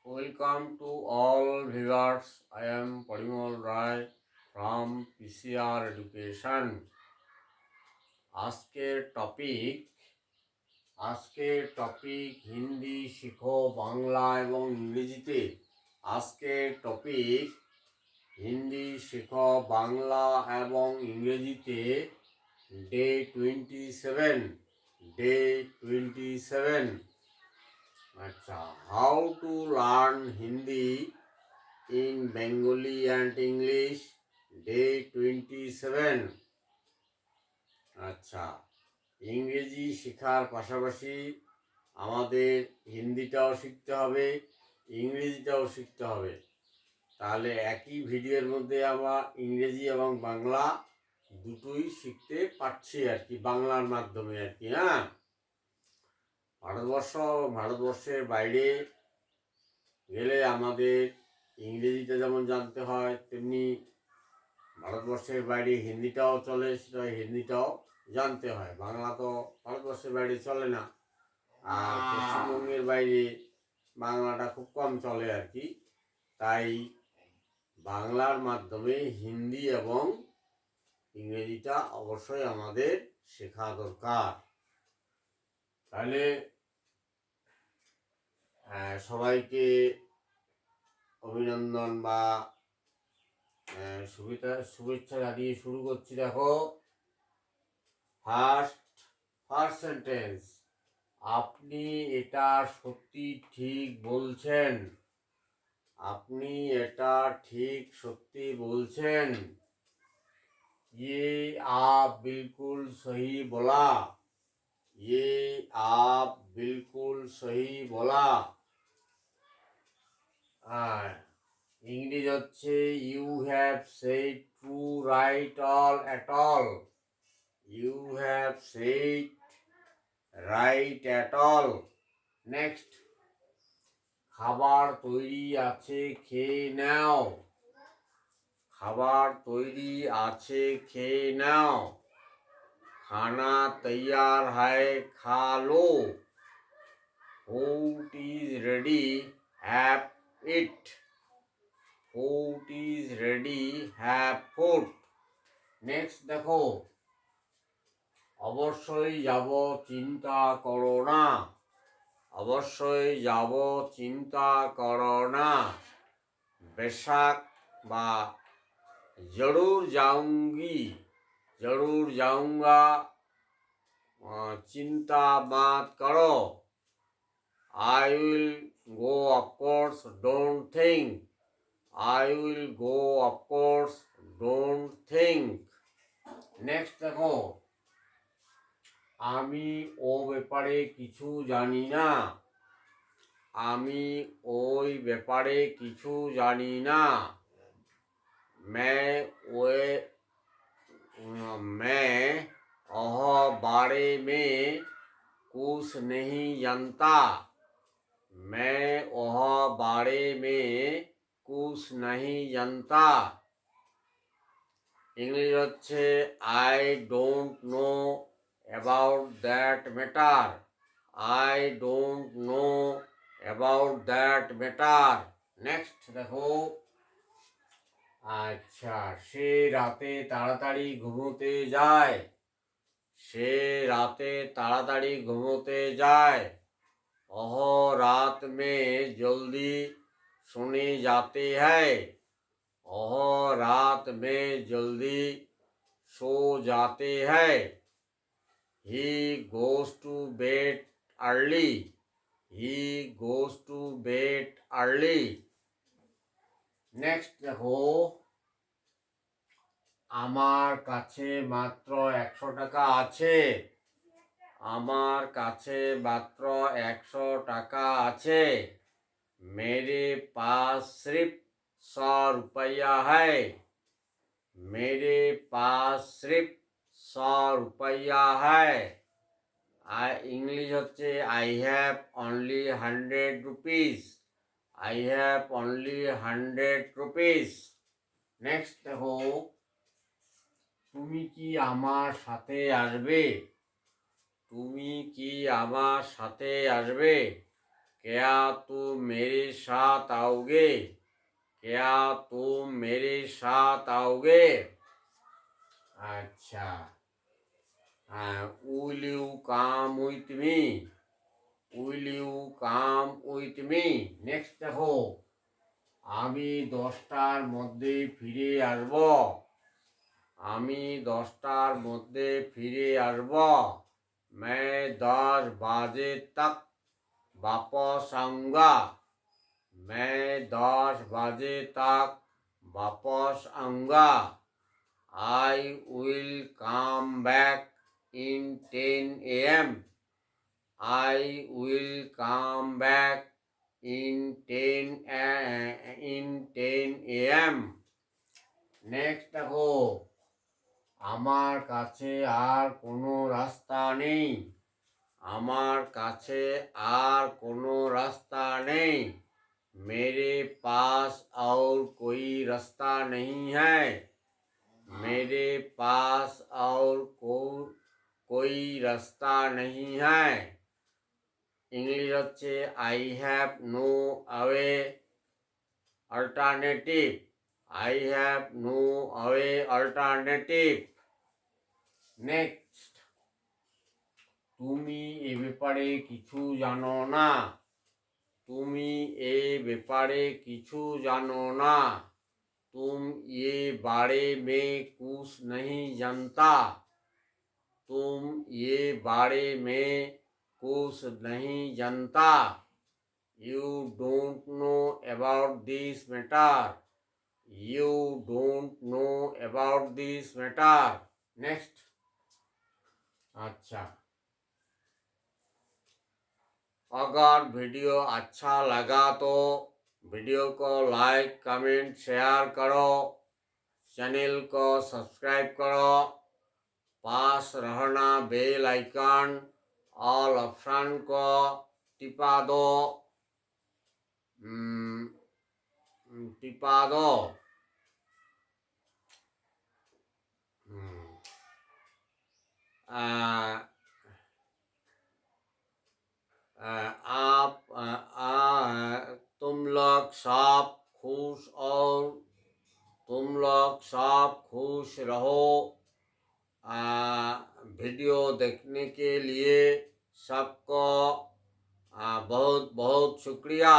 Welcome to all viewers. I am Parimol Rai from PCR Education. আজকের topic Hindi শিখো বাংলা এবং ইংরেজিতে। আজকের টপিক হিন্দি শিখো বাংলা এবং ইংরেজিতে ডে 27 আচ্ছা, how to learn Hindi in Bengali and English day 27। আচ্ছা, ইংরেজি শেখার পাশাপাশি আমাদের হিন্দিটাও শিখতে হবে, ইংরেজিটাও শিখতে হবে। তাহলে একই ভিডিওর মধ্যে আমরা ইংরেজি এবং বাংলা দুটোই শিখতে পারছি আর কি, বাংলার মাধ্যমে আর কি। হ্যাঁ, ভারতবর্ষের বাইরে গেলে আমাদের ইংরেজিটা যেমন জানতে হয়, তেমনি ভারতবর্ষের বাইরে হিন্দিটাও চলে, সেটা হিন্দিটাও জানতে হয়। বাংলা তো ভারতবর্ষের বাইরে চলে না, আর পশ্চিমবঙ্গের বাইরে বাংলাটা খুব কম চলে আর কি। তাই বাংলার মাধ্যমে হিন্দি এবং ইংরেজিটা অবশ্যই আমাদের শেখা দরকার। তাহলে সবাইকে অভিনন্দন বা শুভেচ্ছা জানিয়ে শুরু করছি। দেখো, ফার্স্ট সেন্টেন্স, আপনি এটা সত্যি ঠিক বলছেন। আপনি এটা ঠিক সত্যি বলছেন। ये आप बिल्कुल सही बोला। ये आप बिल्कुल सही बोला। इंग्लिश হচ্ছে you have said true right all at all. You have said right at all. Next, খাবার তৈরি আছে খেয়ে নাও। খাবার তৈরি আছে খেয়ে নাও। खाना तैयार है खा लो। Food is ready, have it. Food is ready, have food. Next দেখো, অবশ্যই যাব চিন্তা করো না। অবশ্যই যাব চিন্তা করো না। বেশক বা जरूर जाऊंगी, जरूर जाऊंगा, चिंता मत करो। I will go of course, don't think. I will go of course, don't think. Next দেখো, আমি ও ব্যাপারে কিছু জানি না। আমি ওই ব্যাপারে কিছু জানি না। मैं ओह बारे में कुछ नहीं जानता। मैं ओह बारे में कुछ नहीं जानता। इंग्लिश হচ্ছে I don't know about that matter. I don't know about that matter. Next দেখো, আচ্ছা, সে রাতে তাড়াতাড়ি ঘুমোতে যায়। সে রাতে তাড়াতাড়ি ঘুমোতে যায়। ओह रात में जल्दी सोने जाते हैं। ओह रात में जल्दी सो जाते हैं। He goes to bed early. He goes to bed early. Next দেখো, আমার কাছে মাত্র 100 টাকা আছে। আমার কাছে মাত্র 100 টাকা আছে। मेरे पास सिर्फ 100 रुपया है। मेरे पास सिर्फ 100 रुपया है। इंग्लिश হচ্ছে I have only 100 rupees. I have only 100 rupees. Next দেখো, তুমি কি আমার সাথে আসবে? তুমি কি আমার সাথে আসবে? क्या तुम मेरे साथ आओगे? क्या तुम मेरे साथ आओगे? अच्छा, will you come with me? Will you come with me? Next দেখো, আমি 10টার মধ্যে ফিরে আসব। আমি 10টার মধ্যে ফিরে আসব। मैं 10 बजे तक वापस आऊँगा। मैं 10 बजे तक वापस आऊँगा। I will come back in 10 a.m. I will come back in 10 a.m. Next দেখো, আমার কাছে আর কোনো রাস্তা নেই। আমার কাছে আর কোনো রাস্তা নেই। मेरे पास और कोई रास्ता नहीं है। मेरे पास और कोई रास्ता नहीं है। इंग्लिश হচ্ছে I have no away alternative. I have no away alternative. Next, তুমি এ ব্যাপারে কিছু জানো না। তুমি এ ব্যাপারে কিছু জানো না। तुम ये बारे में कुछ नहीं जानता। तुम ये बारे में कुछ नहीं जानता। You don't know about this matter. You don't know about this matter. Next. अच्छा, अगर वीडियो अच्छा लगा तो वीडियो को लाइक कमेंट शेयर करो। चैनल को सब्सक्राइब करो। पास रहना बेल आइकन ऑल ऑप्शन को टिपा दो। टिपा दो। आप तुम लोग सब खुश और तुम लोग सब खुश रहो। वीडियो देखने के लिए सबको बहुत बहुत शुक्रिया।